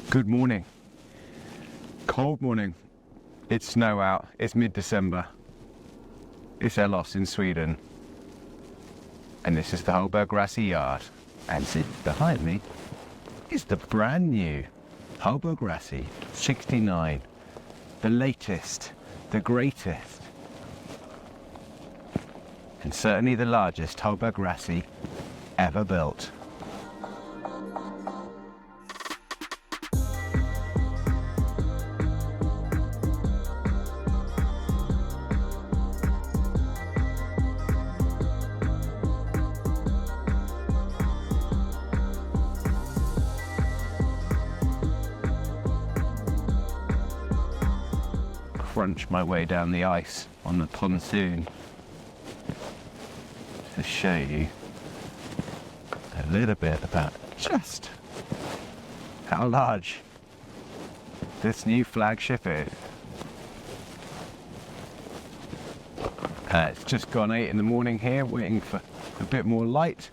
Good morning. Cold morning. It's snow out. It's mid-December. It's Elos in Sweden. And this is the Hallberg Rassy yard. And behind me is the brand new Hallberg Rassy 69. The latest, the greatest. And certainly the largest Hallberg Rassy ever built. Crunch my way down the ice on the pontoon to show you a little bit about just how large this new flagship is. It's just gone 8 in the morning here, waiting for a bit more light.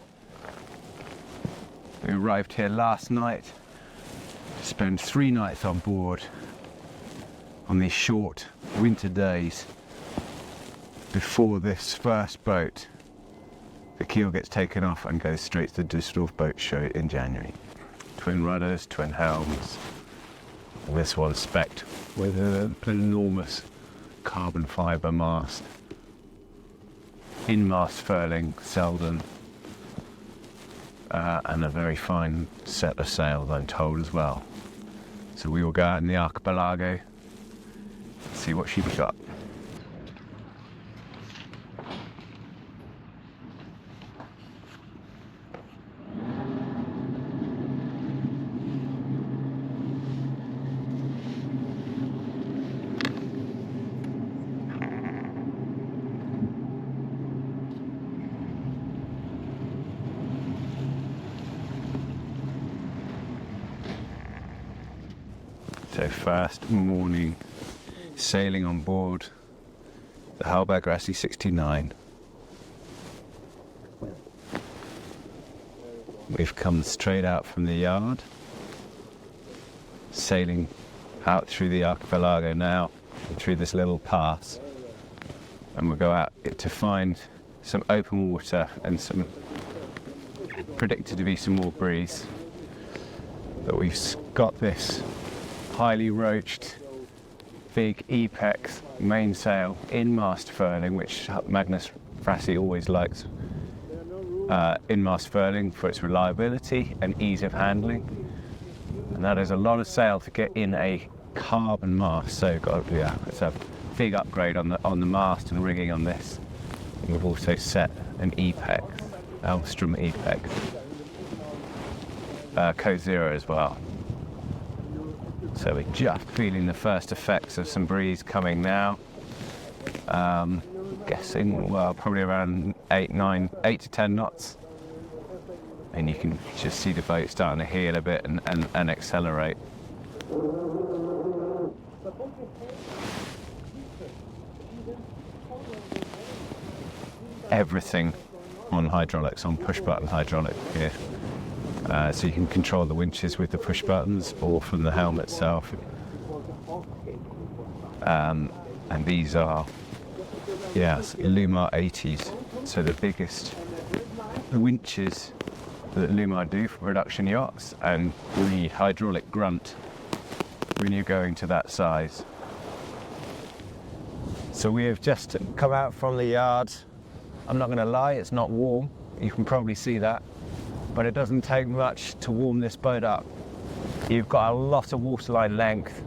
We arrived here last night to spend 3 nights on board on these short winter days before this first boat, the keel gets taken off and goes straight to the Düsseldorf boat show in January. Twin rudders, twin helms. This one's spec'd with an enormous carbon fibre mast. In-mast furling, Selden, and a very fine set of sails, I'm told, as well. So we will go out in the archipelago, see what she's got. So first morning sailing on board the Hallberg Rassy 69. We've come straight out from the yard, sailing out through the archipelago now, through this little pass, and we'll go out to find some open water and some predicted to be some more breeze. But we've got this highly roached big Epex mainsail in-mast furling, which Magnus Rassy always likes in-mast furling for its reliability and ease of handling. And that is a lot of sail to get in a carbon mast. So it's a big upgrade on the mast and rigging on this. And we've also set an Epex, Elstrom Epex, Code 0 as well. So we're just feeling the first effects of some breeze coming now. Guessing, well, probably around 8 to 10 knots. And you can just see the boat starting to heel a bit and accelerate. Everything on hydraulics, on push button hydraulic here. So you can control the winches with the push buttons or from the helm itself. And these are, Lumar 80s. So the biggest winches that Lumar do for production yachts, and you need hydraulic grunt when you're going to that size. So we have just come out from the yard. I'm not going to lie, it's not warm. You can probably see that. But it doesn't take much to warm this boat up. You've got a lot of waterline length,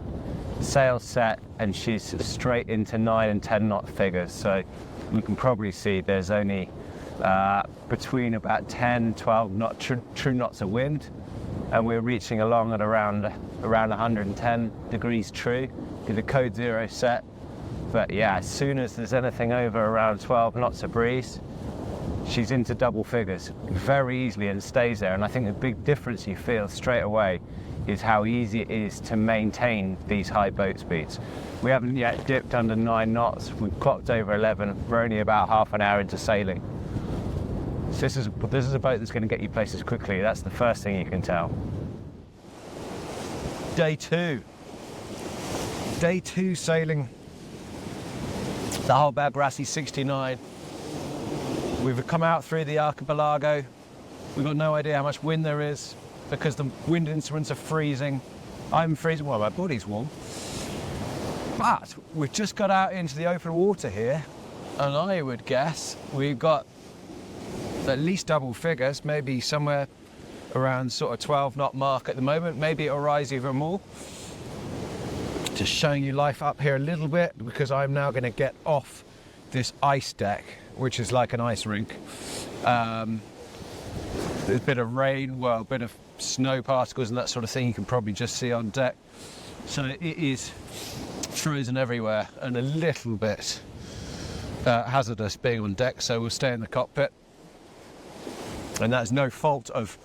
sail set, and she's straight into 9 and 10 knot figures. So you can probably see there's only between about 10, 12 true knots of wind, and we're reaching along at around 110 degrees true with a Code 0 set. But yeah, as soon as there's anything over around 12 knots of breeze, she's into double figures very easily and stays there. And I think the big difference you feel straight away is how easy it is to maintain these high boat speeds. We haven't yet dipped under 9 knots. We've clocked over 11. We're only about half an hour into sailing. So this is a boat that's going to get you places quickly. That's the first thing you can tell. Day two sailing the Hallberg Rassy 69. We've come out through the archipelago. We've got no idea how much wind there is because the wind instruments are freezing. I'm freezing, well, my body's warm. But we've just got out into the open water here, and I would guess we've got at least double figures, maybe somewhere around sort of 12 knot mark at the moment. Maybe it'll rise even more. Just showing you life up here a little bit because I'm now going to get off this ice deck, which is like an ice rink. There's a bit of rain, well, a bit of snow particles and that sort of thing you can probably just see on deck. So it is frozen everywhere and a little bit hazardous being on deck, so we'll stay in the cockpit. And that's no fault of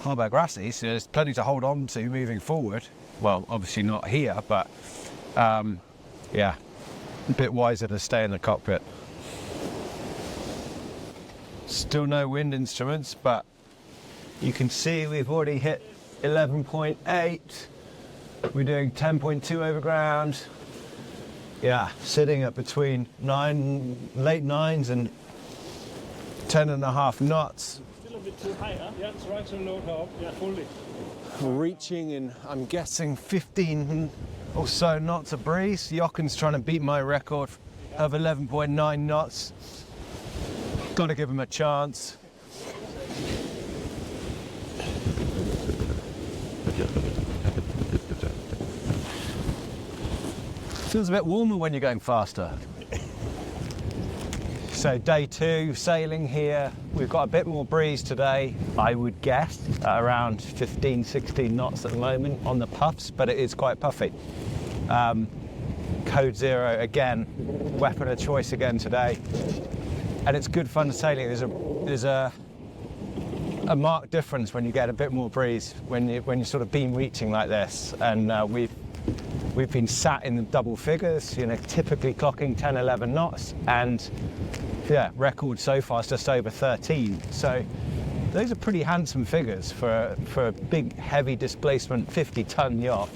Hallberg Rassy, so there's plenty to hold on to moving forward. Well, obviously not here, but yeah, a bit wiser to stay in the cockpit. Still no wind instruments, but you can see we've already hit 11.8. We're doing 10.2 over ground. Yeah, sitting at between late 9s and 10.5 knots. Still a bit too high, huh? Yeah, try to load her up. Yeah, fully. Reaching in, I'm guessing, 15 or so knots of breeze. Yachting's trying to beat my record of 11.9 knots. Got to give him a chance. Feels a bit warmer when you're going faster. So day two, sailing here. We've got a bit more breeze today, I would guess, at around 15, 16 knots at the moment on the puffs, but it is quite puffy. Code 0 again, weapon of choice again today. And it's good fun sailing. There's a marked difference when you get a bit more breeze, when you're sort of beam reaching like this. And we've been sat in the double figures, you know, typically clocking 10, 11 knots, and yeah, record so far is just over 13. So those are pretty handsome figures for a big, heavy displacement 50-ton yacht.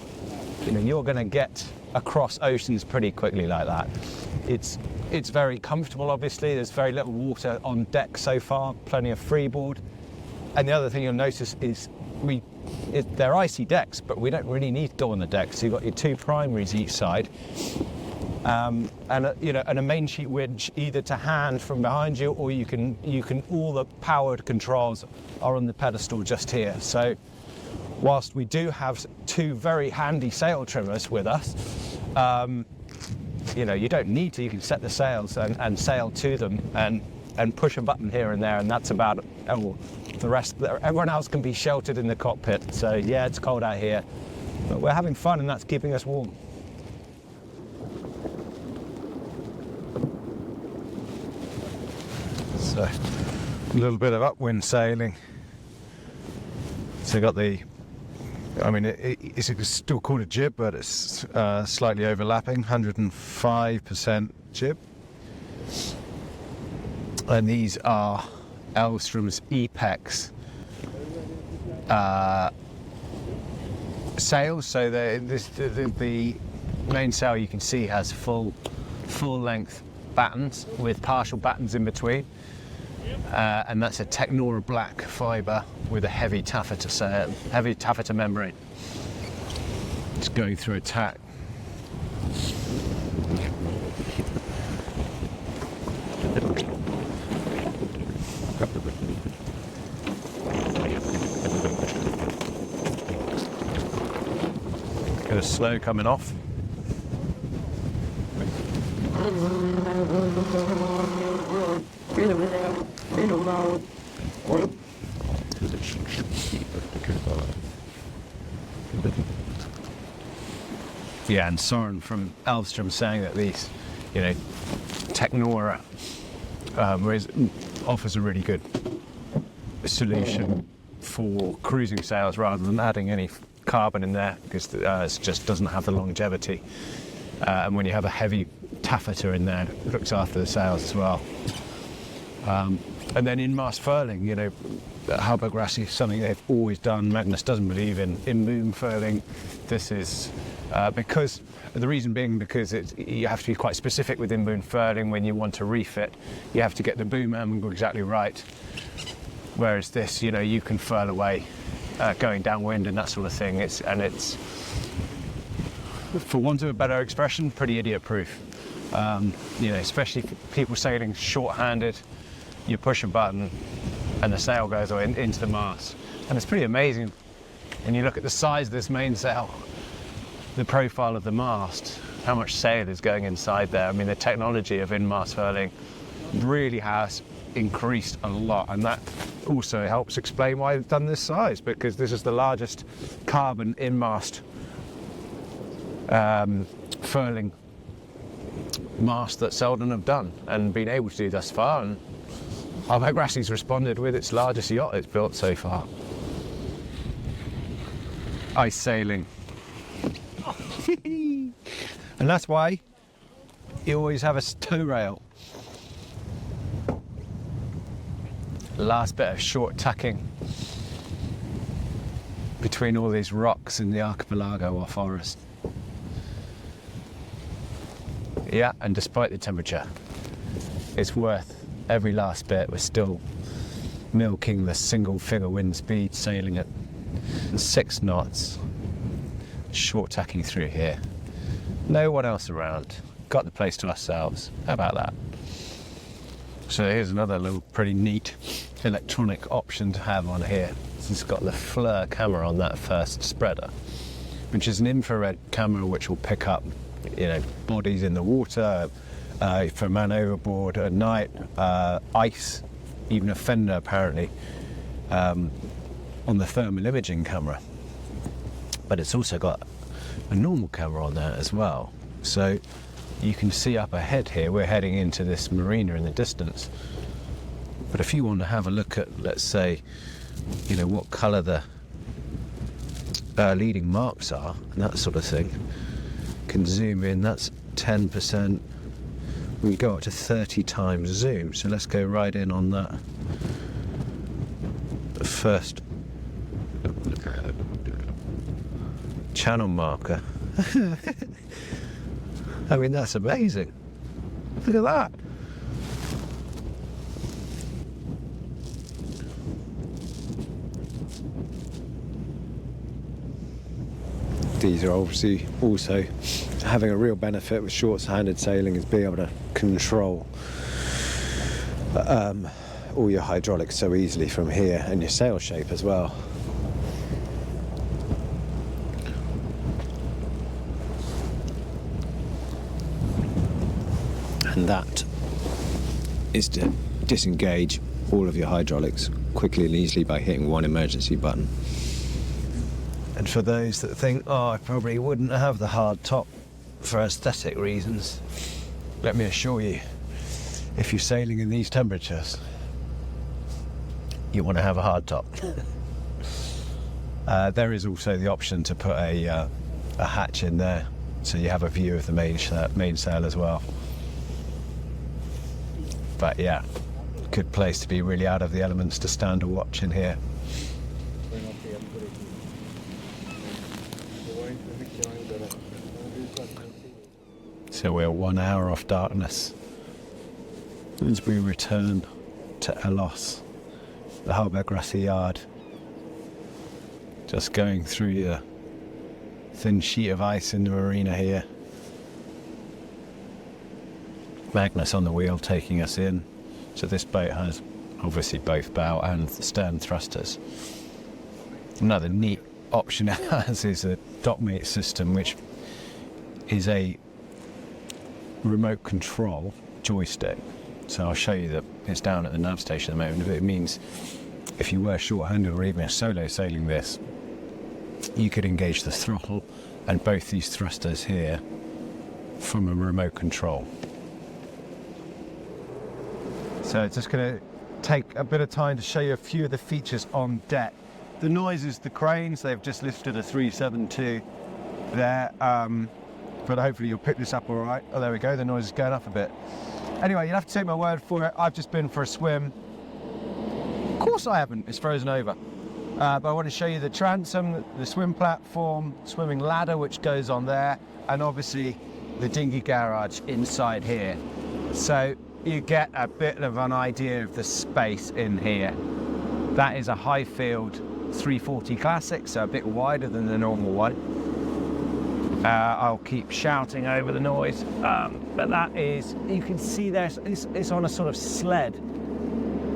You know, you're going to get across oceans pretty quickly like that. It's very comfortable, obviously. There's very little water on deck so far, plenty of freeboard. And the other thing you'll notice is they're icy decks, but we don't really need to go on the deck. So you've got your two primaries each side, and a main sheet winch either to hand from behind you, or you can all the powered controls are on the pedestal just here. So whilst we do have two very handy sail trimmers with us, you know, you don't need to. You can set the sails and sail to them and push a button here and there, and that's about it. Oh, the rest, everyone else can be sheltered in the cockpit. So yeah, it's cold out here, but we're having fun, and that's keeping us warm. So a little bit of upwind sailing. So got the, I mean, it's still called a jib, but it's slightly overlapping, 105% jib. And these are Elstrom's Epex sails. So the main sail you can see has full length battens with partial battens in between, and that's a Technora black fibre with a heavy taffeta sail, heavy taffeta membrane. It's going through a tack. Got a slow coming off. Yeah, and Soren from Elvstrom saying that these, you know, Technora offers a really good solution for cruising sails rather than adding any carbon in there, because it just doesn't have the longevity. And when you have a heavy taffeta in there, it looks after the sails as well. And then in-mast furling, you know, Hallberg Rassy is something they've always done. Magnus doesn't believe in boom furling. This is because the reason being because you have to be quite specific with in-boom furling when you want to refit. You have to get the boom angle exactly right. Whereas this, you know, you can furl away going downwind and that sort of thing. It's, for want of a better expression, pretty idiot-proof. You know, especially for people sailing short-handed. You push a button and the sail goes into the mast. And it's pretty amazing. And you look at the size of this mainsail, the profile of the mast, how much sail is going inside there. I mean, the technology of in-mast furling really has increased a lot, and that also helps explain why they've done this size, because this is the largest carbon in-mast furling mast that Selden have done and been able to do thus far. And Hallberg Rassy's responded with its largest yacht it's built so far. Ice sailing. And that's why you always have a tow rail. Last bit of short tacking between all these rocks in the archipelago or forest. Yeah, and despite the temperature, it's worth every last bit. We're still milking the single figure wind speed, sailing at 6 knots, short tacking through here. No one else around. Got the place to ourselves. How about that? So here's another little pretty neat electronic option to have on here. It's got the FLIR camera on that first spreader, which is an infrared camera which will pick up, you know, bodies in the water, for a man overboard at night, ice, even a fender apparently, on the thermal imaging camera. But it's also got a normal camera on there as well. So you can see up ahead here, we're heading into this marina in the distance. But if you want to have a look at, let's say, you know, what colour the leading marks are and that sort of thing, can zoom in. That's 10%. We can go up to 30 times zoom. So let's go right in on that first channel marker. I mean, that's amazing. Look at that. These are obviously also having a real benefit with short-handed sailing, is being able to control all your hydraulics so easily from here, and your sail shape as well. And that is to disengage all of your hydraulics quickly and easily by hitting one emergency button. And for those that think, oh, I probably wouldn't have the hard top for aesthetic reasons, let me assure you, if you're sailing in these temperatures, you want to have a hard top. There is also the option to put a hatch in there, so you have a view of the main sail as well. But yeah, good place to be really out of the elements to stand a watch in here. So we're 1 hour off darkness as we return to Elos, the Hallberg Rassy yard. Just going through the thin sheet of ice in the marina here. Magnus on the wheel taking us in. So this boat has obviously both bow and stern thrusters. Another neat option it has is a dockmate system, which is a remote control joystick. So I'll show you that it's down at the nav station at the moment, but it means if you were short-handed or even a solo sailing this, you could engage the throttle and both these thrusters here from a remote control. So it's just going to take a bit of time to show you a few of the features on deck. The noise is the cranes. They've just lifted a 372 there, but hopefully you'll pick this up all right. Oh, there we go, the noise is going up a bit. Anyway, you'll have to take my word for it. I've just been for a swim. course I haven't, it's frozen over. But I want to show you the transom, the swim platform, swimming ladder which goes on there, and obviously the dinghy garage inside here. So you get a bit of an idea of the space in here. That is a Highfield 340 Classic, so a bit wider than the normal one. I'll keep shouting over the noise, but that is, you can see there, it's on a sort of sled,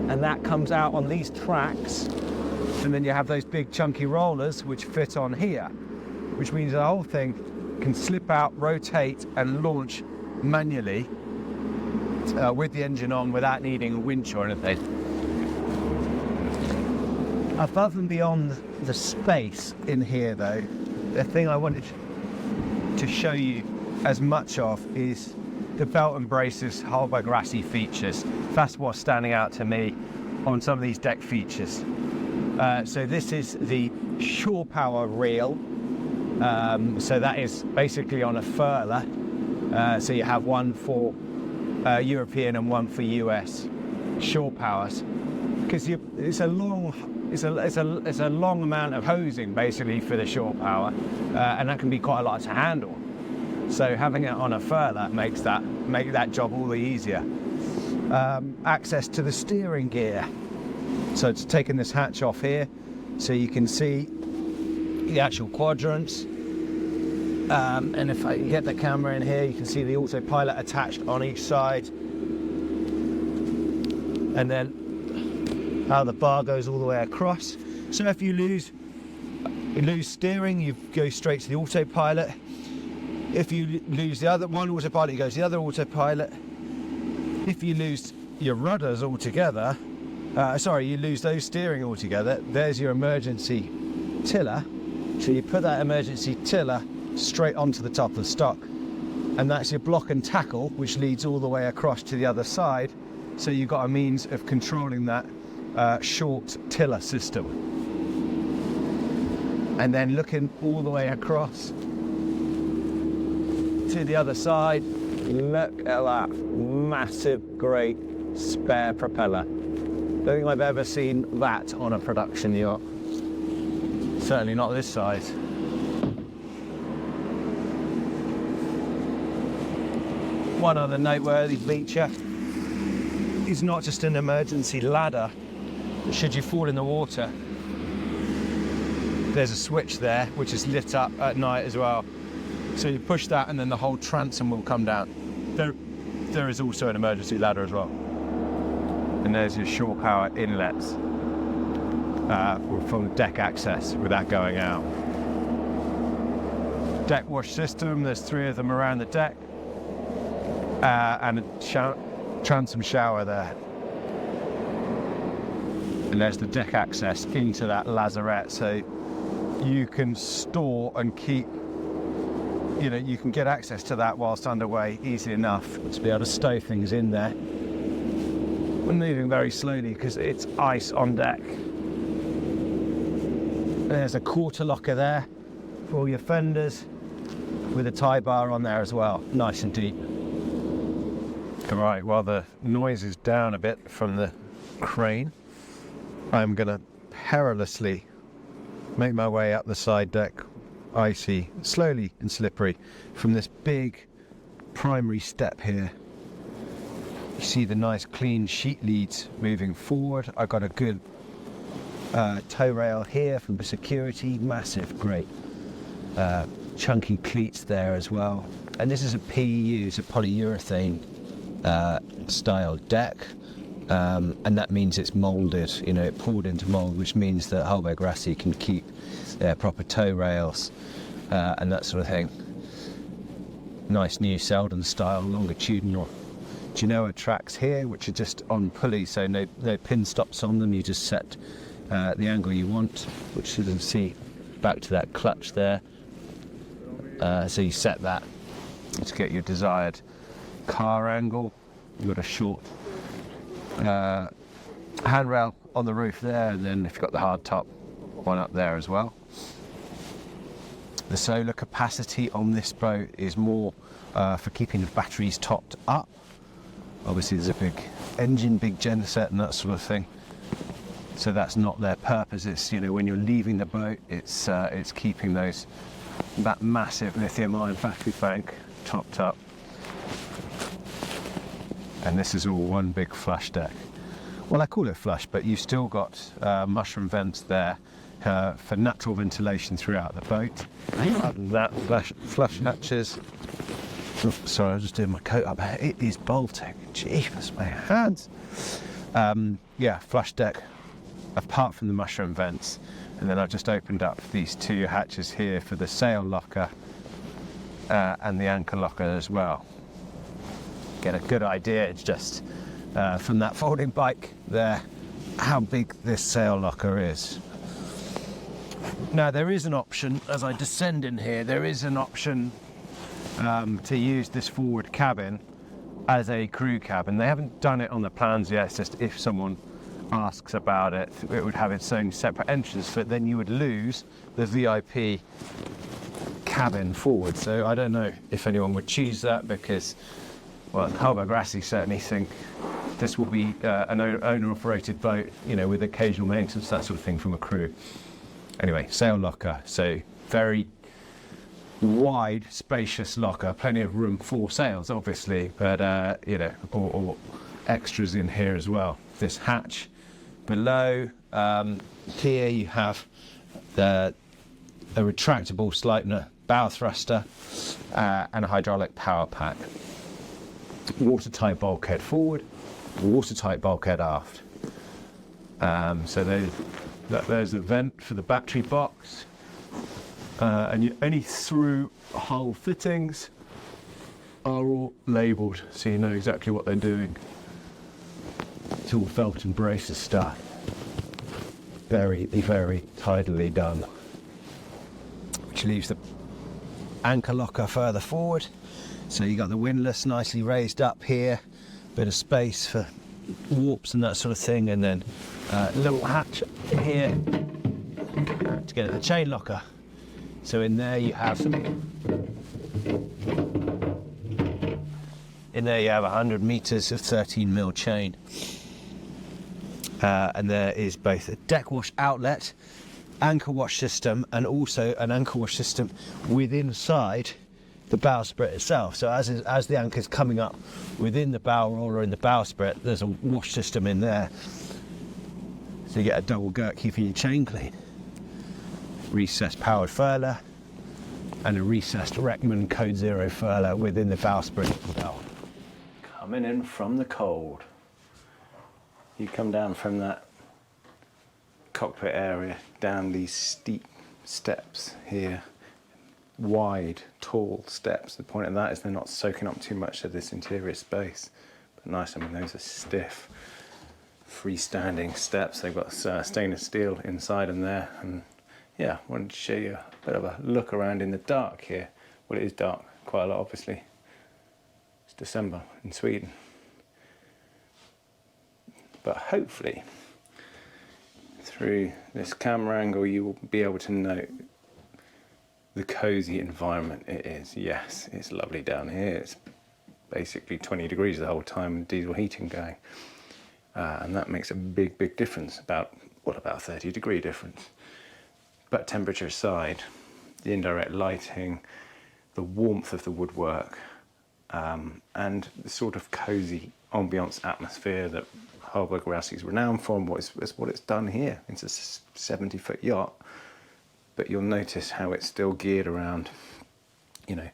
and that comes out on these tracks, and then you have those big chunky rollers which fit on here, which means the whole thing can slip out, rotate and launch manually with the engine on without needing a winch or anything. Above and beyond the space in here though, the thing I wanted to show you as much of is the belt and braces Hallberg Rassy features. That's what's standing out to me on some of these deck features. So this is the shore power reel. So that is basically on a furler. So you have one for European and one for US shore powers, because it's a long amount of hosing basically for the shore power, and that can be quite a lot to handle. So having it on a furler makes that job all the easier. Access to the steering gear. So it's taken this hatch off here, so you can see the actual quadrants. And if I get the camera in here, you can see the autopilot attached on each side. And then how the bar goes all the way across. So if you lose steering, you go straight to the autopilot. If you lose the other one autopilot, you go to the other autopilot. If you lose your rudders altogether, you lose those steering altogether, there's your emergency tiller. So you put that emergency tiller straight onto the top of the stock, and that's your block and tackle, which leads all the way across to the other side. So you've got a means of controlling that short tiller system. And then looking all the way across to the other side, look at that massive, great spare propeller. Don't think I've ever seen that on a production yacht. Certainly not this size. One other noteworthy feature is not just an emergency ladder. Should you fall in the water, there's a switch there which is lit up at night as well. So you push that and then the whole transom will come down. There is also an emergency ladder as well. And there's your shore power inlets from deck access without going out. Deck wash system, there's 3 of them around the deck. And a transom shower there. And there's the deck access into that lazarette, so you can store and keep, you can get access to that whilst underway easily enough to be able to stow things in there. We're moving very slowly because it's ice on deck. There's a quarter locker there for all your fenders with a tie bar on there as well, nice and deep. Right, well, the noise is down a bit from the crane. I'm going to perilously make my way up the side deck, icy, slowly and slippery, from this big primary step here. You see the nice clean sheet leads moving forward. I've got a good tow rail here from the security, massive, great chunky cleats there as well. And this is a PU, it's a polyurethane style deck, and that means it's moulded, it poured into mould, which means that Hallberg Rassy can keep their proper tow rails and that sort of thing. Nice new Selden style longitudinal Genoa tracks here, which are just on pulleys, so no pin stops on them. You just set the angle you want, which you can see back to that clutch there. So you set that to get your desired car angle. You've got a short handrail on the roof there, and then if you've got the hard top one up there as well. The solar capacity on this boat is more for keeping the batteries topped up. Obviously there's a big engine, big genset and that sort of thing. So that's not their purpose. It's, you know, when you're leaving the boat, it's keeping that massive lithium-ion battery bank topped up. And this is all one big flush deck. Well, I call it flush, but you've still got mushroom vents there for natural ventilation throughout the boat. Other than that, flush hatches. Oh, sorry, I was just doing my coat up. It is bolting. Jeepers, my hands. Yeah, flush deck, apart from the mushroom vents. And then I've just opened up these 2 hatches here for the sail locker and the anchor locker as well. Get a good idea, it's just from that folding bike there, how big this sail locker is. Now there is an option, as I descend in here, there is an option to use this forward cabin as a crew cabin. They haven't done it on the plans yet, it's just if someone asks about it, it would have its own separate entrance, but then you would lose the VIP cabin forward. So I don't know if anyone would choose that, because, well, Hallberg Rassy certainly think this will be an owner-operated boat, you know, with occasional maintenance, that sort of thing from a crew. Anyway, sail locker, so very wide, spacious locker, plenty of room for sails, obviously, but you know, or extras in here as well. This hatch below, here you have a retractable Sleipner bow thruster and a hydraulic power pack. Watertight bulkhead forward, watertight bulkhead aft. So there's a vent for the battery box, and any through hull fittings are all labelled, so you know exactly what they're doing. It's all felt and braces stuff. Very, very tidily done. Which leaves the anchor locker further forward. So you got the windlass nicely raised up here, bit of space for warps and that sort of thing, and then a little hatch here to get at the chain locker. So in there you have 100 meters of 13mm chain. And there is both a deck wash outlet, anchor wash system, and also an anchor wash system within inside the bowsprit itself. So as the anchor's coming up within the bow roller in the bowsprit, there's a wash system in there. So you get a double girth keeping your chain clean. Recessed powered furler and a recessed Reckman Code 0 furler within the bowsprit as well. Coming in from the cold. You come down from that cockpit area, down these steep steps here, wide, tall steps. The point of that is they're not soaking up too much of this interior space. But nice, I mean, those are stiff, freestanding steps. They've got stainless steel inside them there. And yeah, I wanted to show you a bit of a look around in the dark here. Well, it is dark, quite a lot, obviously. It's December in Sweden. But hopefully, through this camera angle, you will be able to note the cozy environment it is. Yes, it's lovely down here. It's basically 20 degrees the whole time with diesel heating going. And that makes a big, big difference, about 30-degree difference. But temperature aside, the indirect lighting, the warmth of the woodwork, and the sort of cozy ambiance atmosphere that Hallberg Rassy is renowned for, and what it's done here. It's a 70-foot yacht, but you'll notice how it's still geared around, you know,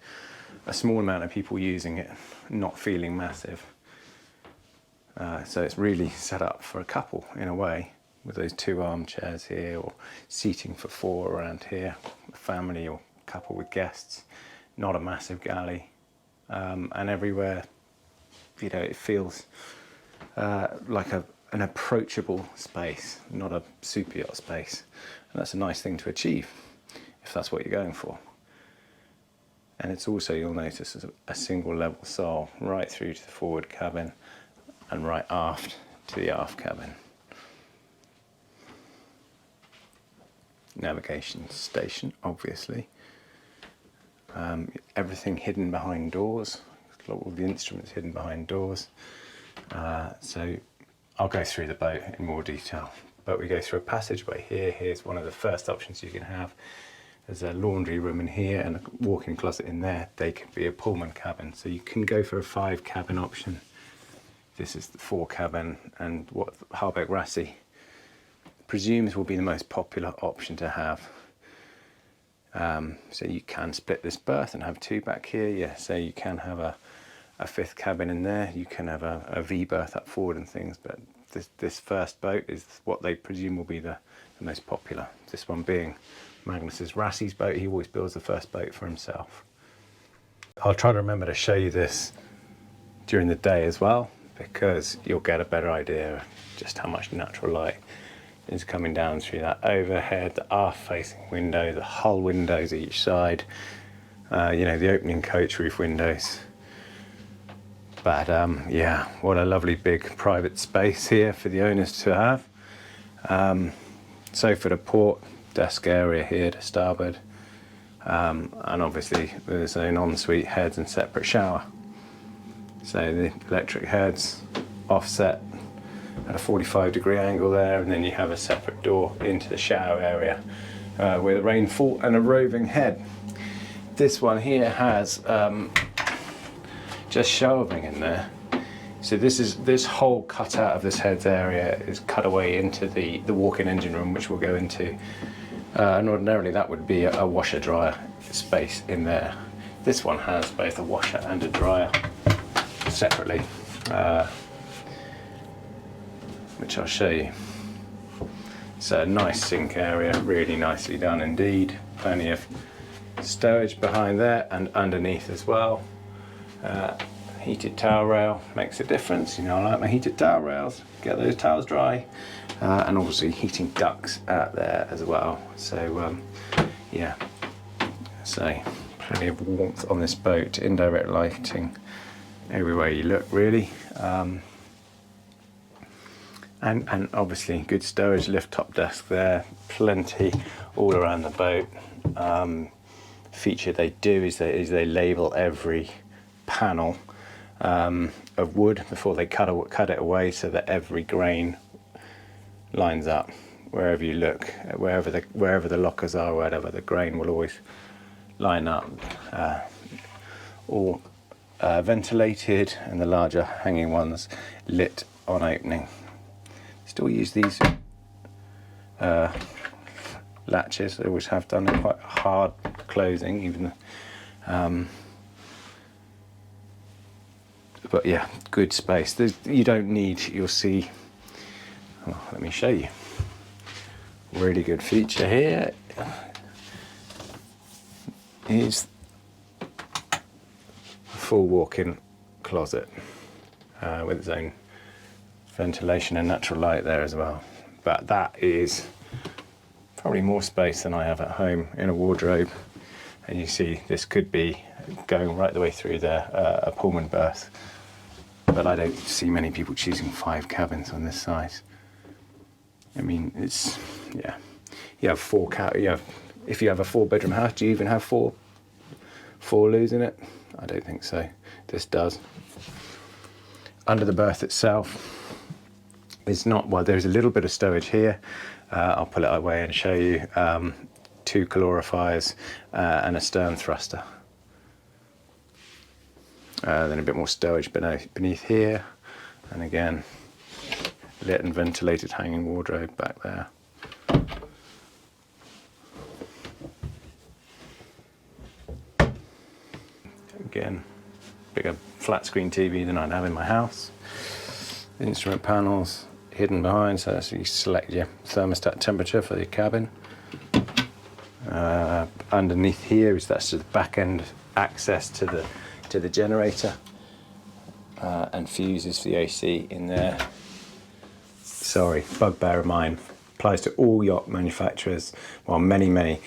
a small amount of people using it, not feeling massive. So it's really set up for a couple in a way, with those 2 armchairs here, or seating for 4 around here, a family or couple with guests. Not a massive galley, and everywhere, you know, it feels like an approachable space, not a super yacht space. And that's a nice thing to achieve if that's what you're going for. And it's also, you'll notice, a single level sole right through to the forward cabin and right aft to the aft cabin. Navigation station, obviously. Everything hidden behind doors. All the instruments hidden behind doors. So I'll go through the boat in more detail, but we go through a passageway here. Here's one of the first options you can have. There's a laundry room in here and a walk-in closet in there. They could be a Pullman cabin, so you can go for a 5 cabin option. This is the 4 cabin, and what Hallberg Rassy presumes will be the most popular option to have. So you can split this berth and have 2 back here. Yeah, so you can have a 5th cabin in there. You can have a V berth up forward and things, but this first boat is what they presume will be the most popular. This one being Magnus Rassy's boat. He always builds the first boat for himself. I'll try to remember to show you this during the day as well, because you'll get a better idea of just how much natural light is coming down through that overhead, the aft facing window, the hull windows each side, you know, the opening coach roof windows. But yeah, what a lovely big private space here for the owners to have. Sofa to port, desk area here to starboard, and obviously there's an ensuite heads and separate shower. So the electric heads offset at a 45-degree angle there, and then you have a separate door into the shower area with a rainfall and a roving head. This one here has just shelving in there. So this whole cut out of this heads area is cut away into the walk-in engine room, which we'll go into. And ordinarily that would be a washer dryer space in there. This one has both a washer and a dryer separately, which I'll show you. So a nice sink area, really nicely done indeed. Plenty of stowage behind there and underneath as well. Heated towel rail makes a difference. You know, I like my heated towel rails, get those towels dry. And obviously heating ducts out there as well. So yeah, so plenty of warmth on this boat, indirect lighting everywhere you look really. And obviously good stowage, lift top desk there, plenty all around the boat. Feature they do is they label every panel of wood before they cut it away, so that every grain lines up wherever you look, wherever the lockers are, whatever, the grain will always line up. All ventilated, and the larger hanging ones lit on opening. Still use these latches. I always have done. They're quite hard closing, even. But yeah, good space. You don't need. You'll see. Oh, let me show you. Really good feature here is a full walk-in closet with its own ventilation and natural light there as well. But that is probably more space than I have at home in a wardrobe. And you see this could be going right the way through there, a Pullman berth. But I don't see many people choosing 5 cabins on this size. I mean, it's, yeah. You have 4 if you have a 4-bedroom house, do you even have 4 loos in it? I don't think so. This does. Under the berth itself, it's not, well, there's a little bit of stowage here. I'll pull it away and show you. 2 calorifiers and a stern thruster. Then a bit more stowage beneath here, and again, lit and ventilated hanging wardrobe back there. Again, bigger flat screen TV than I'd have in my house. Instrument panels hidden behind, so that's you select your thermostat temperature for the cabin. Underneath here is that's the back end access to the generator, and fuses for the AC in there. Sorry, bugbear of mine, applies to all yacht manufacturers. Well, many.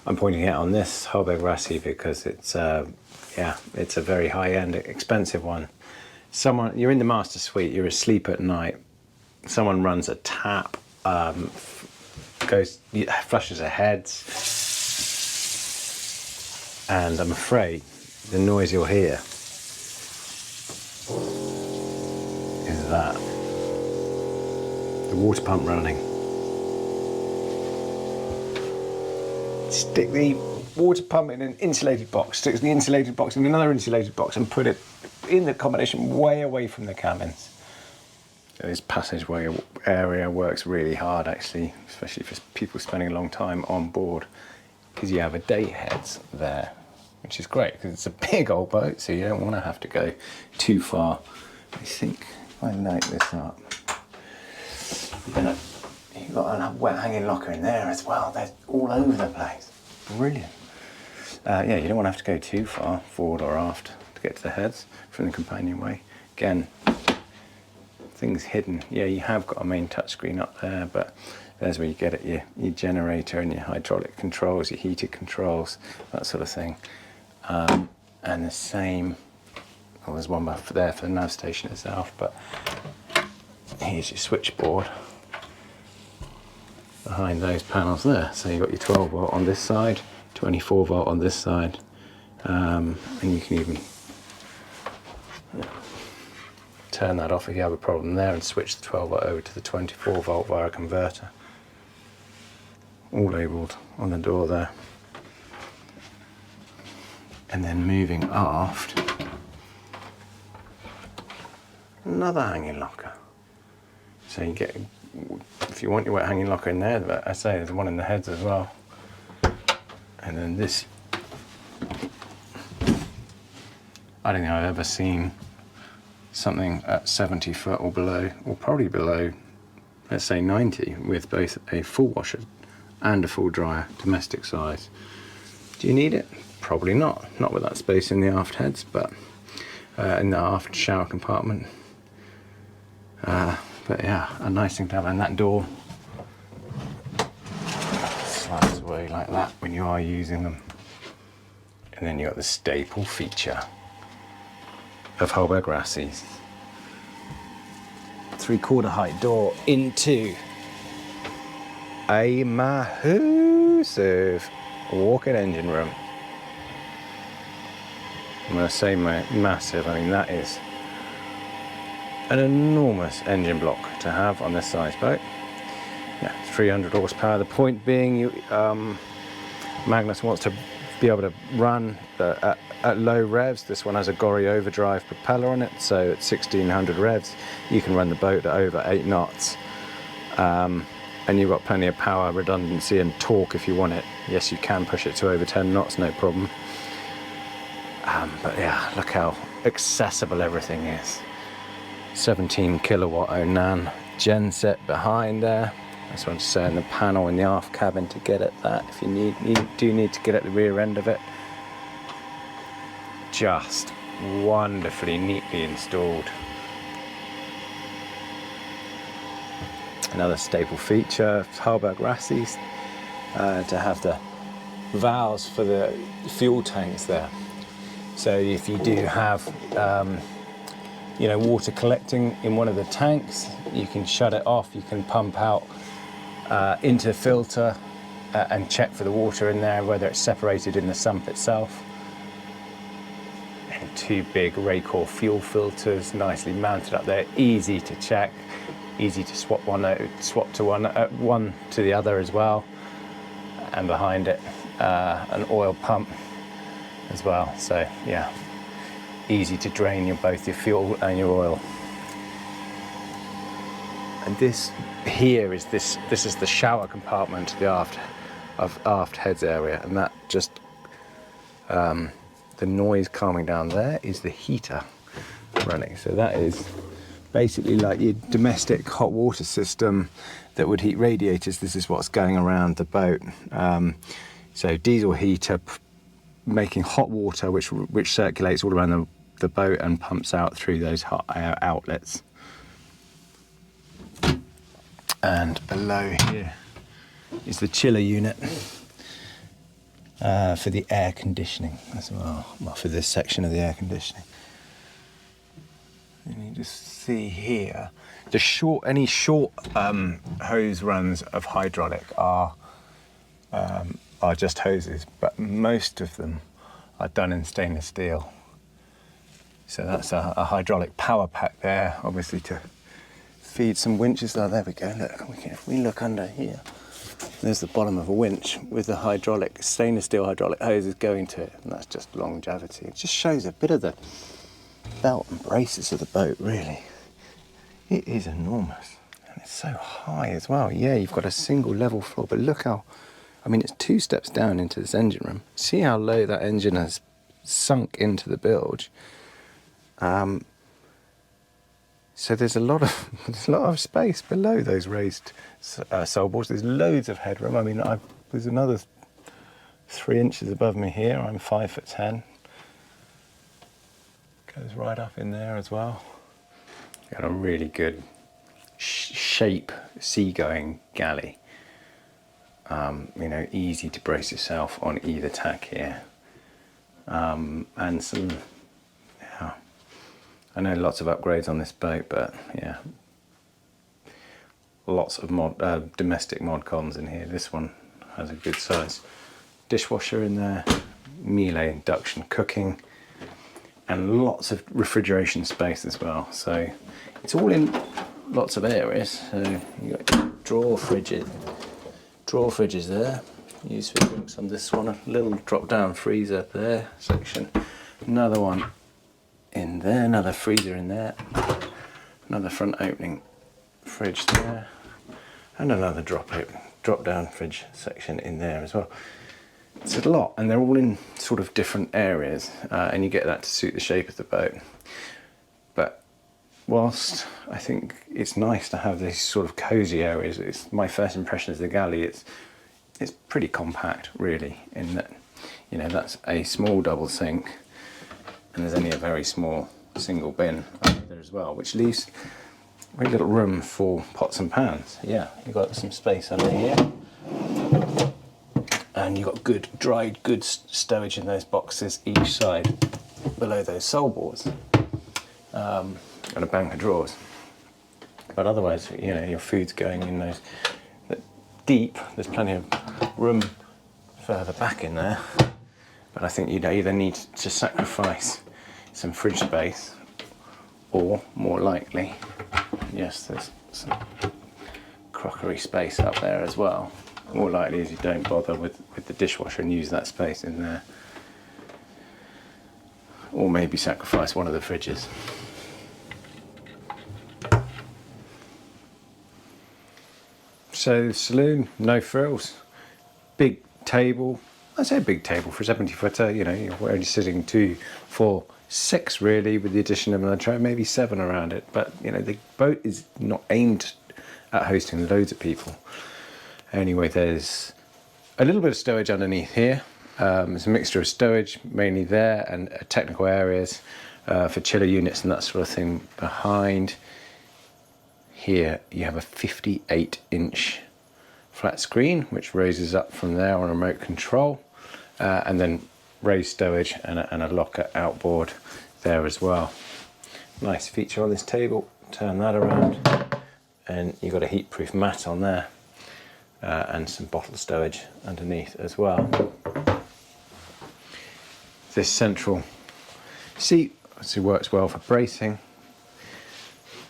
I'm pointing it out on this Hallberg Rassy because it's yeah, it's a very high-end, expensive one. You're in the master suite, you're asleep at night. Someone runs a tap, flushes their heads, and I'm afraid the noise you'll hear is that. The water pump running. stick the water pump in an insulated box, stick the insulated box in another insulated box, and put it in the accommodation way away from the cabins. This passageway area works really hard actually, especially for people spending a long time on board, because you have a day heads there, which is great because it's a big old boat, so you don't want to have to go too far. I think if I light this up, you've got a wet hanging locker in there as well. They're all over the place. Brilliant. Yeah, you don't want to have to go too far forward or aft to get to the heads from the companionway. Again, things hidden. Yeah, you have got a main touchscreen up there, but there's where you get it, your generator and your hydraulic controls, your heated controls, that sort of thing. And the same, well, there's one there for the nav station itself, but here's your switchboard behind those panels there. So you've got your 12 volt on this side, 24 volt on this side, and you can even turn that off if you have a problem there and switch the 12 volt over to the 24 volt via a converter. All labelled on the door there. And then moving aft, another hanging locker. So you get, if you want your wet hanging locker in there, but I say there's one in the heads as well. And then this, I don't think I've ever seen something at 70 foot or below, or probably below, let's say 90, with both a full washer and a full dryer, domestic size. Do you need it? Probably not. Not with that space in the aft heads, but in the aft shower compartment. But yeah, a nice thing to have. And that door slides away like that when you are using them. And then you've got the staple feature of Hallberg Rassy's 3/4 height door into a massive walk-in engine room. When I say massive, I mean that is an enormous engine block to have on this size boat. Yeah, 300 horsepower. The point being, Magnus wants to be able to run at low revs. This one has a Galley overdrive propeller on it, so at 1600 revs you can run the boat at over 8 knots. And you've got plenty of power, redundancy and torque if you want it. Yes, you can push it to over 10 knots, no problem. But yeah, look how accessible everything is. 17 kilowatt Onan gen set behind there. I just want to say in the panel in the aft cabin to get at that if you do need to get at the rear end of it. Just wonderfully neatly installed. Another staple feature of Hallberg Rassy to have the valves for the fuel tanks there. So if you do have water collecting in one of the tanks, you can shut it off, you can pump out into the filter and check for the water in there, whether it's separated in the sump itself. And 2 big Raycor fuel filters nicely mounted up there, easy to check, easy to swap one to the other as well. And behind it, an oil pump as well. So yeah, easy to drain both your fuel and your oil. And this here is this is the shower compartment, the aft heads area, and that just the noise calming down there is the heater running. So that is basically like your domestic hot water system that would heat radiators. This is what's going around the boat. So diesel heater making hot water which circulates all around the boat and pumps out through those hot air outlets. And below here is the chiller unit for the air conditioning as well. Well, for this section of the air conditioning. And you just see here, any short hose runs of hydraulic are just hoses, but most of them are done in stainless steel. So that's a hydraulic power pack there, obviously to feed some winches. Oh, there we go. Look, if we look under here, There's the bottom of a winch with the hydraulic, stainless steel hydraulic hoses going to it, and that's just longevity. It just shows a bit of the belt and braces of the boat, really. It is enormous, and it's so high as well. Yeah, you've got a single level floor, but look how, I mean, it's 2 steps down into this engine room. See how low that engine has sunk into the bilge. So there's a lot of space below those raised sole boards. There's loads of headroom. I mean, there's another 3 inches above me here. I'm 5'10". Goes right up in there as well. Got a really good shape seagoing galley. You know, easy to brace yourself on either tack here. And some, yeah, I know lots of upgrades on this boat, but yeah, lots of domestic mod cons in here. This one has a good size dishwasher in there, Miele induction cooking, and lots of refrigeration space as well. So it's all in lots of areas. So you got drawer fridges there, used for drinks on this one. A little drop down freezer there section, another one in there, another freezer in there, another front opening fridge there, and another drop down fridge section in there as well. It's a lot, and they're all in sort of different areas, and you get that to suit the shape of the boat. But whilst I think it's nice to have these sort of cozy areas, it's my first impression of the Galley. It's pretty compact, really, in that, you know, that's a small double sink, and there's only a very small single bin under there as well, which leaves very little room for pots and pans. Yeah, you've got some space under here, and you've got good dried goods stowage in those boxes each side below those sole boards, and a bank of drawers. But otherwise, you know, your food's going in those deep. There's plenty of room further back in there, but I think you'd either need to sacrifice some fridge space, or more likely, yes, there's some crockery space up there as well. More likely is you don't bother with the dishwasher and use that space in there, or maybe sacrifice one of the fridges. So the saloon, no frills, big table. I say big table for a 70-footer. You know, you're only sitting 2, 4, 6 really, with the addition of another tray, maybe 7 around it. But you know, the boat is not aimed at hosting loads of people. Anyway, there's a little bit of stowage underneath here. It's a mixture of stowage mainly there, and technical areas for chiller units and that sort of thing behind. Here you have a 58-inch flat screen which raises up from there on remote control, and then raised stowage and a locker outboard there as well. Nice feature on this table. Turn that around and you've got a heat-proof mat on there, and some bottle stowage underneath as well. This central seat obviously works well for bracing,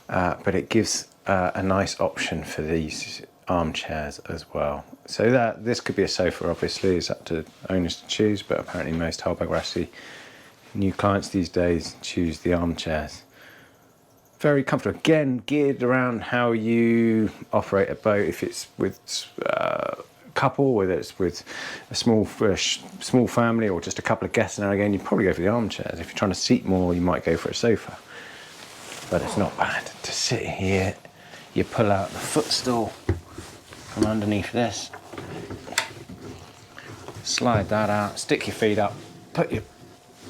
but it gives a nice option for these armchairs as well. So that this could be a sofa, obviously, it's up to owners to choose, but apparently most Hallberg Rassy new clients these days choose the armchairs. Very comfortable, again geared around how you operate a boat. If it's with a couple, whether it's with a small family or just a couple of guests now and again, you'd probably go for the armchairs. If you're trying to seat more, you might go for a sofa. But it's not bad to sit here. You pull out the footstool from underneath this, slide that out, stick your feet up, put your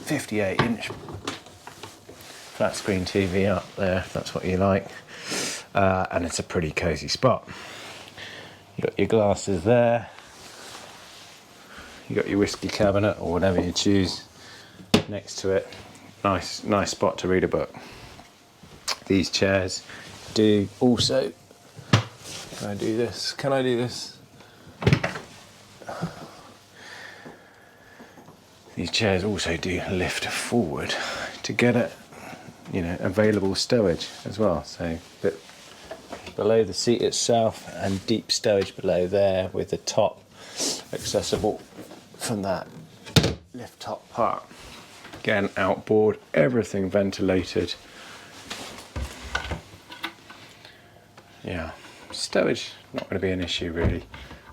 58-inch flat screen TV up there if that's what you like, and it's a pretty cozy spot. You got your glasses there, you got your whiskey cabinet or whatever you choose next to it. Nice spot to read a book. These chairs do also, can I do this? Can I do this? These chairs also do lift forward to get at, you know, available stowage as well. So a bit below the seat itself, and deep stowage below there, with the top accessible from that lift top part. Again, outboard, everything ventilated. Yeah, stowage not going to be an issue really.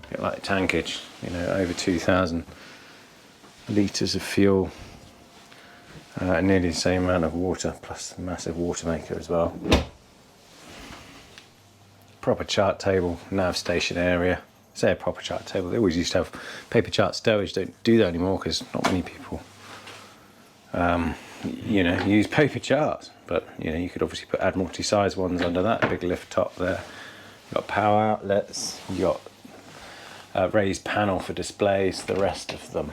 A bit like tankage, you know, over 2,000 litres of fuel, and nearly the same amount of water, plus the massive water maker as well. Proper chart table, nav station area. I say a proper chart table, they always used to have paper chart stowage, don't do that anymore because not many people you know, use paper charts, but you know, you could obviously add multi-size ones under that big lift top there. You've got power outlets, you've got a raised panel for displays, the rest of them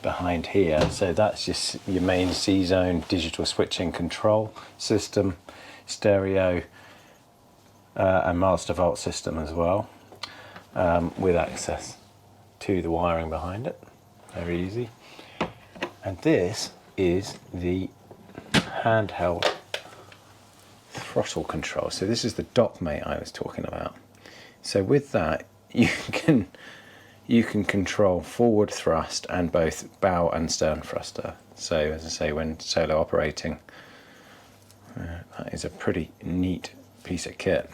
behind here. So that's just your main C-zone digital switching control system, stereo and master vault system as well, with access to the wiring behind it, very easy. And this is the handheld throttle control. So this is the dock mate I was talking about. So with that, you can control forward thrust and both bow and stern thruster. So as I say, when solo operating, that is a pretty neat piece of kit.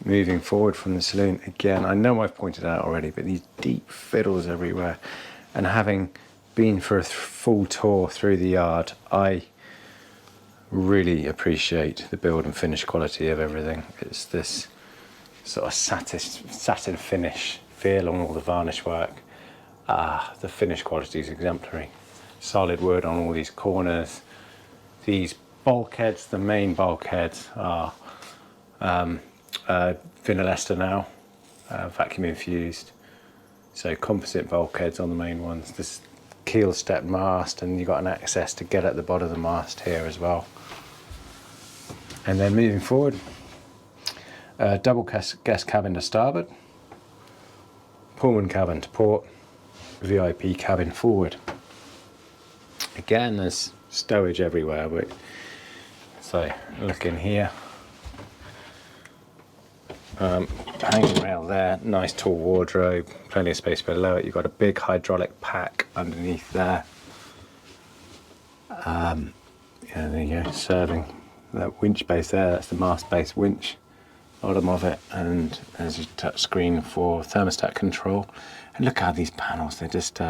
Moving forward from the saloon, again, I know I've pointed out already, but these deep fiddles everywhere, and having been for a full tour through the yard, I really appreciate the build and finish quality of everything. It's this sort of satin finish feel on all the varnish work. The finish quality is exemplary. Solid wood on all these corners. These bulkheads, the main bulkheads, are vinyl ester now, vacuum infused. So composite bulkheads on the main ones. This keel step mast, and you've got an access to get at the bottom of the mast here as well. And then moving forward, double guest cabin to starboard, Pullman cabin to port, VIP cabin forward. Again, there's stowage everywhere, but so look in here. Hanging rail there, nice tall wardrobe, plenty of space below it. You've got a big hydraulic pack underneath there. Yeah, there you go, serving that winch base there, that's the mast base winch, bottom of it, and there's your touch screen for thermostat control. And look how these panels, they're just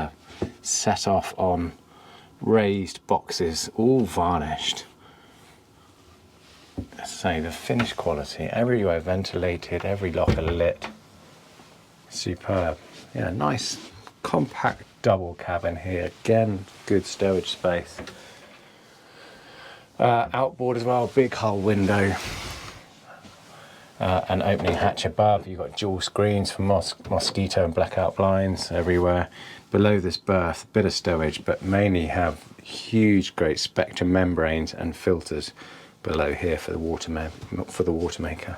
set off on raised boxes, all varnished. Say the finish quality, everywhere ventilated, every locker lit, superb. Yeah, nice compact double cabin here, again good stowage space. Outboard as well, big hull window, an opening hatch above. You've got dual screens for mosquito and blackout blinds everywhere. Below this berth, a bit of stowage, but mainly have huge great spectrum membranes and filters below here for the water maker.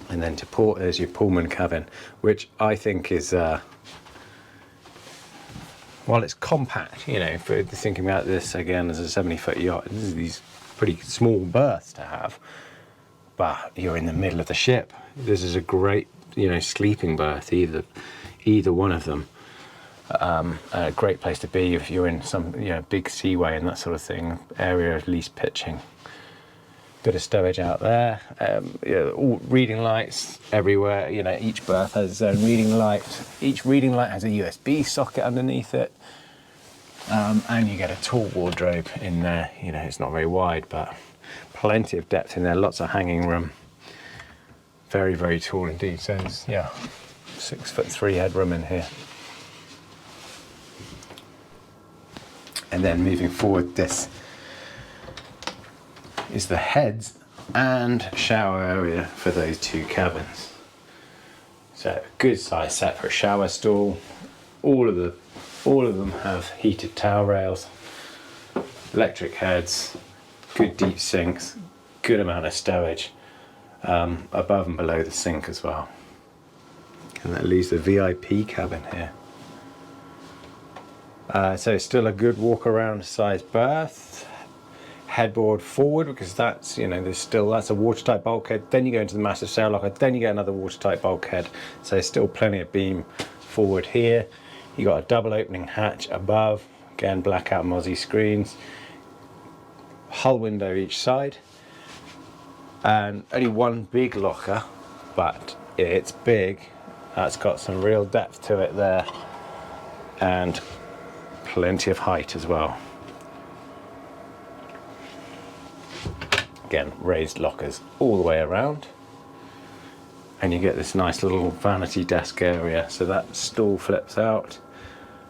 And then to port, there's your Pullman cabin, which I think is while it's compact, you know, for thinking about this again as a 70-foot yacht, this is these pretty small berths to have, but you're in the middle of the ship. This is a great, you know, sleeping berth, either one of them. A great place to be if you're in some, you know, big seaway and that sort of thing, area of least pitching. Bit of stowage out there. Yeah, all reading lights everywhere. You know, each berth has its own reading light. Each reading light has a USB socket underneath it, and you get a tall wardrobe in there. You know, it's not very wide, but plenty of depth in there. Lots of hanging room. Very, very tall indeed. So it's, yeah, 6'3" headroom in here. And then moving forward, this is the heads and shower area for those two cabins. So a good size set for a shower stall. All of them have heated towel rails, electric heads, good deep sinks, good amount of stowage above and below the sink as well. And that leaves the VIP cabin here. So still a good walk around size berth. headboard forward, because that's, you know, that's a watertight bulkhead. Then you go into the massive sail locker, then you get another watertight bulkhead. So there's still plenty of beam forward here. You got a double opening hatch above, again blackout mozzie screens, hull window each side, and only one big locker, but it's big. That's got some real depth to it there, and plenty of height as well. Again, raised lockers all the way around, and you get this nice little vanity desk area. So that stool flips out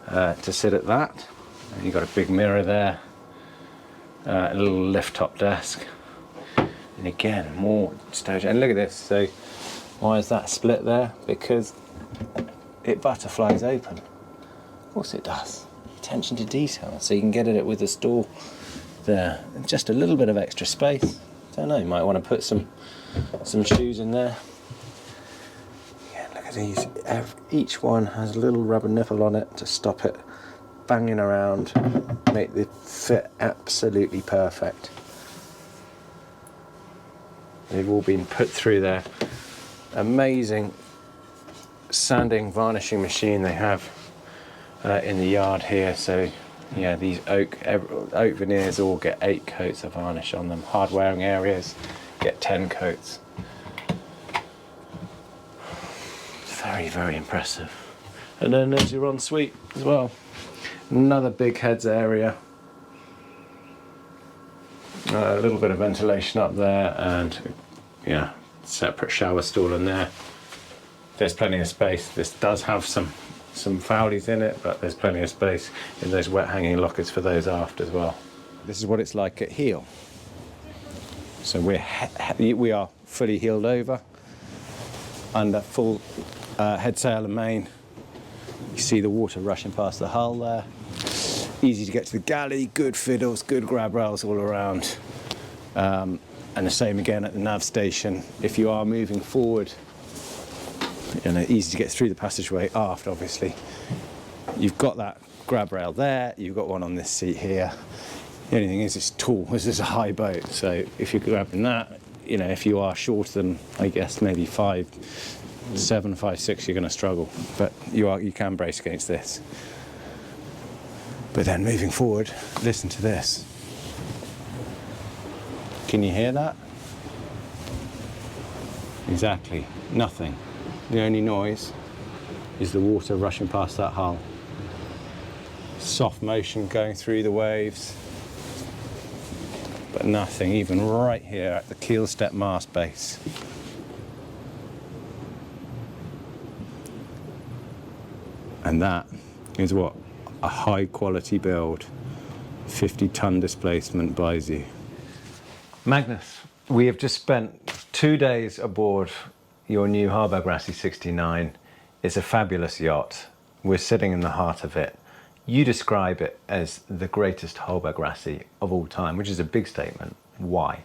to sit at that. And you've got a big mirror there, a little lift top desk, and again more stowage. And look at this. So why is that split there? Because it butterflies open. Of course it does. Attention to detail. So you can get at it with a stool there. And just a little bit of extra space. Don't know, you might want to put some shoes in there. Yeah, look at these. Each one has a little rubber nipple on it to stop it banging around, make the fit absolutely perfect. They've all been put through their amazing sanding varnishing machine they have in the yard here. So yeah, these oak veneers all get 8 coats of varnish on them. Hard wearing areas get 10 coats. It's very, very impressive. And then there's your ensuite as well. Another big heads area. A little bit of ventilation up there, and yeah, separate shower stall in there. There's plenty of space. This does have some foulies in it, but there's plenty of space in those wet hanging lockers for those aft as well. This is what it's like at heel. So we are fully heeled over, under full head sail and main. You see the water rushing past the hull there. Easy to get to the galley, good fiddles, good grab rails all around. And the same again at the nav station. If you are moving forward, you know, easy to get through the passageway aft, obviously. You've got that grab rail there, you've got one on this seat here. The only thing is it's tall, this is a high boat, so if you're grabbing that, you know, if you are shorter than, I guess, maybe 5'7", 5'6", you're going to struggle. But you can brace against this. But then moving forward, listen to this. Can you hear that? Exactly, nothing. The only noise is the water rushing past that hull. Soft motion going through the waves, but nothing, even right here at the keel step mast base. And that is what a high quality build, 50-ton displacement buys you. Magnus, we have just spent 2 days aboard your new Hallberg Rassy 69. It's a fabulous yacht. We're sitting in the heart of it. You describe it as the greatest Hallberg Rassy of all time, which is a big statement. Why?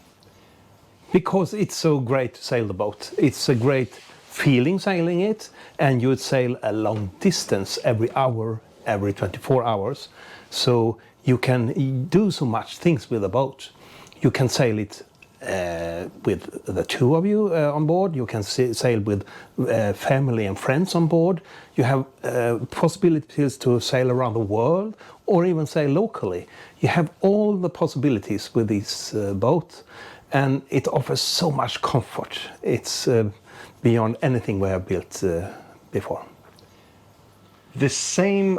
Because it's so great to sail the boat. It's a great feeling sailing it, and you would sail a long distance every hour, every 24 hours. So you can do so much things with the boat. You can sail it with the two of you on board. You can sail with family and friends on board. You have possibilities to sail around the world or even sail locally. You have all the possibilities with this boat, and it offers so much comfort. It's beyond anything we have built before. The same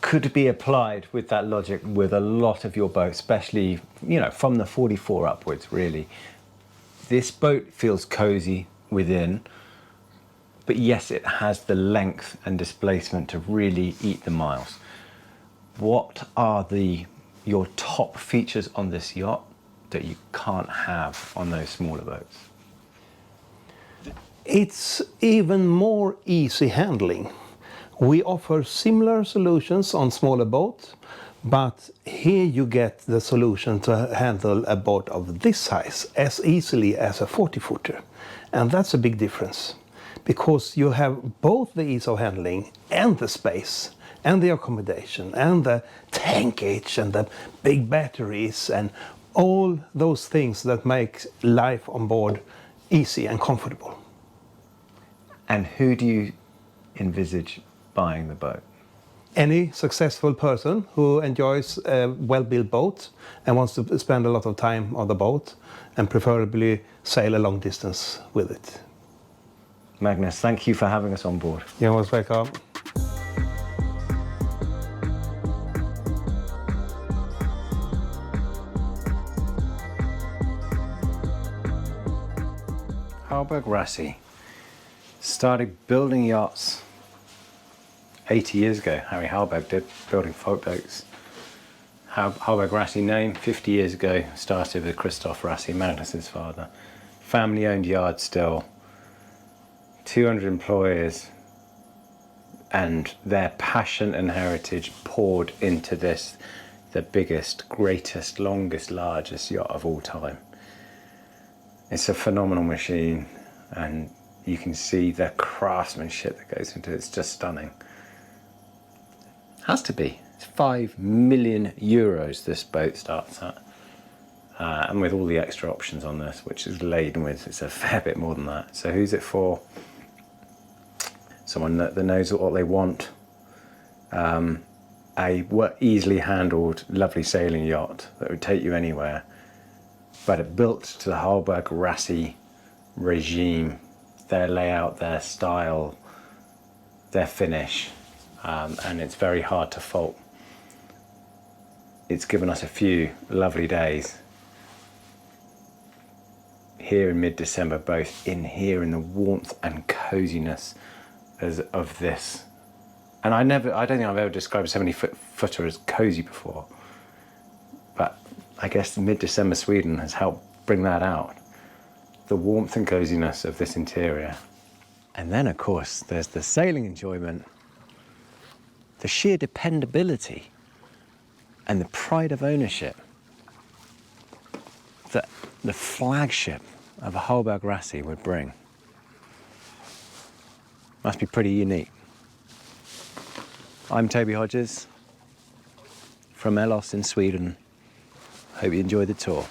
could be applied with that logic with a lot of your boats, especially, you know, from the 44 upwards, really. This boat feels cozy within, but yes, it has the length and displacement to really eat the miles. What are your top features on this yacht that you can't have on those smaller boats? It's even more easy handling. We offer similar solutions on smaller boats, but here you get the solution to handle a boat of this size as easily as a 40-footer. And that's a big difference, because you have both the ease of handling and the space and the accommodation and the tankage and the big batteries and all those things that make life on board easy and comfortable. And who do you envisage buying the boat? Any successful person who enjoys a well-built boat and wants to spend a lot of time on the boat and preferably sail a long distance with it. Magnus, thank you for having us on board. You're most welcome. Hallberg Rassy started building yachts 80 years ago. Harry Hallberg did, building folk boats. Hallberg Rassy name, 50 years ago, started with Christoph Rassy, Magnus's father. Family-owned yard still, 200 employees, and their passion and heritage poured into this, the biggest, greatest, longest, largest yacht of all time. It's a phenomenal machine, and you can see the craftsmanship that goes into it. It's just stunning. Has to be. It's 5 million euros this boat starts at. And with all the extra options on this, which is laden with, it's a fair bit more than that. So who's it for? Someone that knows what they want. A easily handled, lovely sailing yacht that would take you anywhere. But it built to the Hallberg Rassy regime, their layout, their style, their finish, and it's very hard to fault. It's given us a few lovely days here in mid-December, both in here in the warmth and coziness of this. And I don't think I've ever described a 70-footer as cozy before, but I guess mid-December Sweden has helped bring that out. The warmth and coziness of this interior. And then, of course, there's the sailing enjoyment, the sheer dependability, and the pride of ownership that the flagship of a Hallberg Rassy would bring. Must be pretty unique. I'm Toby Hodges from Elos in Sweden. Hope you enjoyed the tour.